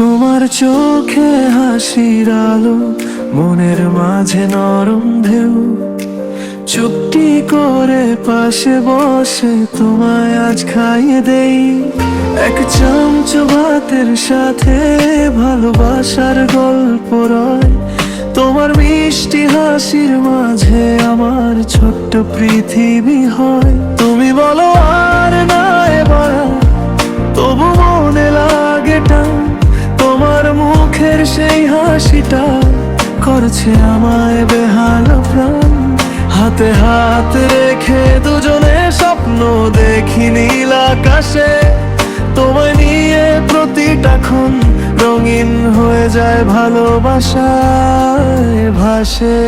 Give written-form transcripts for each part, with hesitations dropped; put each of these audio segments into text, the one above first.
তোমার চোখে হাসির আলো, মনের মাঝে নরম ঢেউ, চুপটি করে পাশে বসে তোমায় আজ খাইয়ে দেই। এক চামচ ভাতের সাথে ভালোবাসার গল্প রয়, তোমার মিষ্টি হাসির মাঝে আমার ছোট্ট পৃথিবী হয়। তুমি বলো আর না এবার, তবু মনে লাগে টান, তোমার মুখের সেই হাসিটা করছে আমায় বেহাল প্রাণ। হাতে হাত রেখে দুজনে স্বপ্ন দেখি নীল আকাশে, তোমায় নিয়ে প্রতিটা ক্ষণ রঙিন হয়ে যায় ভালোবাসায় ভাসে।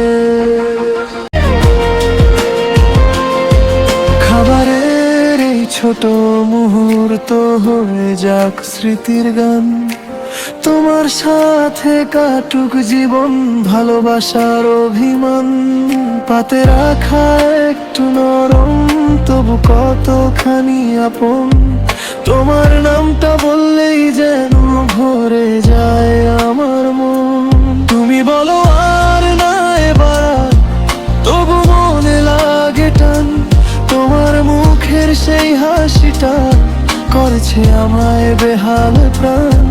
খাবারের এই ছোট মুহূর্ত হয়ে যাক স্মৃতির গান, তোমার সাথে কাটুক জীবন ভালোবাসার অভিমান। পাতে রাখা একটু নরম, তবু কতখানি আপন, তোমার নামটা বললেই যেন ভরে যায় আমার মন। তুমি বলো আর না এবার, তবু মনে লাগে টান, তোমার মুখের সেই হাসিটা করছে আমায় বেহাল প্রাণ।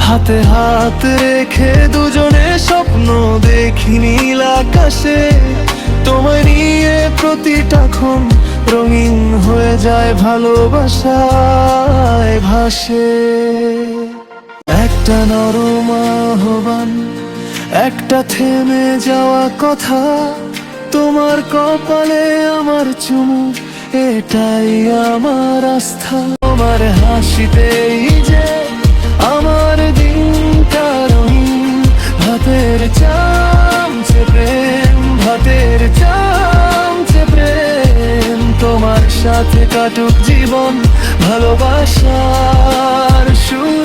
হাতে হাত রেখে দুজনে স্বপ্ন দেখি নীল আকাশে, তোমায় নিয়ে প্রতিটা ক্ষণ রঙিন হয়ে যায় ভালোবাসায় ভাসে। একটা নরম আহ্বান, একটা থেমে যাওয়া কথা, তোমার কপালে আমার চুমু, এটাই আমার আস্থা। তোমার হাসিতেই যে আমার দিনটা রঙিন, ভাতের চামচে প্রেম, ভাতের চামচে প্রেম। তোমার সাথে কাটুক জীবন ভালোবাসার সুর।